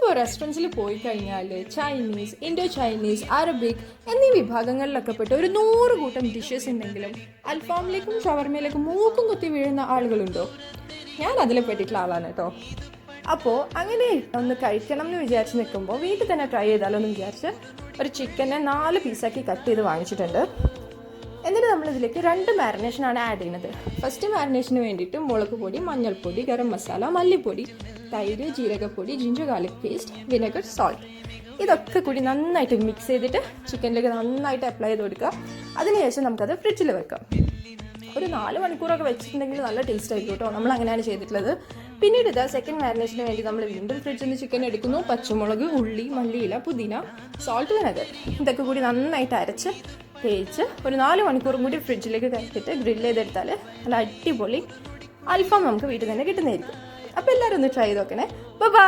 നമ്മളിപ്പോൾ റെസ്റ്റോറൻറ്റ്സിൽ പോയി കഴിഞ്ഞാൽ ചൈനീസ്, ഇൻഡോ ചൈനീസ്, അറബിക് എന്നീ വിഭാഗങ്ങളിലൊക്കെ പെട്ട് ഒരു 100 കൂട്ടം ഡിഷസ് ഉണ്ടെങ്കിലും അൽഫാമിലേക്കും ഷവർമയിലേക്കും മൂക്കും കുത്തി വീഴുന്ന ആളുകളുണ്ടോ? ഞാൻ അതിൽ പെട്ടിട്ടുള്ള ആളാണ് കേട്ടോ. അപ്പോൾ അങ്ങനെ ഒന്ന് കഴിക്കണം എന്ന് വിചാരിച്ച് നിൽക്കുമ്പോൾ വീട്ടിൽ തന്നെ ട്രൈ ചെയ്താലോ എന്ന് വിചാരിച്ച് ഒരു ചിക്കനെ 4 പീസാക്കി കട്ട് ചെയ്ത് വാങ്ങിച്ചിട്ടുണ്ട്. എന്നിട്ട് നമ്മളിതിലേക്ക് 2 മാരിനേഷനാണ് ആഡ് ചെയ്യുന്നത്. ഫസ്റ്റ് മാരിനേഷന് വേണ്ടിയിട്ട് മുളക് പൊടി, മഞ്ഞൾപ്പൊടി, ഗരം മസാല, മല്ലിപ്പൊടി, തൈര്, ജീരകപ്പൊടി, ginger garlic paste, vinegar, salt ഇതൊക്കെ കൂടി നന്നായിട്ട് മിക്സ് ചെയ്തിട്ട് ചിക്കനിലേക്ക് നന്നായിട്ട് അപ്ലൈ ചെയ്ത് കൊടുക്കുക. അതിനുശേഷം നമുക്കത് ഫ്രിഡ്ജിൽ വെക്കാം. ഒരു 4 മണിക്കൂറൊക്കെ വെച്ചിട്ടുണ്ടെങ്കിൽ നല്ല ടേസ്റ്റ് ആയിരിക്കും കേട്ടോ. നമ്മൾ അങ്ങനെയാണ് ചെയ്തിട്ടുള്ളത്. പിന്നീട് ഇതാ സെക്കൻഡ് മാരിനേഷന് വേണ്ടി നമ്മൾ വീണ്ടും ഫ്രിഡ്ജിൽ നിന്ന് ചിക്കൻ എടുക്കുന്നു. പച്ചമുളക്, ഉള്ളി, മല്ലിയില, പുതിന, സോൾട്ട്, വിനെഗർ ഇതൊക്കെ കൂടി നന്നായിട്ട് അരച്ച് തേച്ച് ഒരു 4 മണിക്കൂറും കൂടി ഫ്രിഡ്ജിലേക്ക് കയറ്റിയിട്ട് ഗ്രില്ല് ചെയ്തെടുത്താൽ നല്ല അടിപൊളി അൽഫാം നമുക്ക് വീട്ടിൽ തന്നെ കിട്ടുന്നതായിരിക്കും. അപ്പോൾ എല്ലാവരും ഒന്ന് ട്രൈ ചെയ്ത് നോക്കണേ. ബൈ.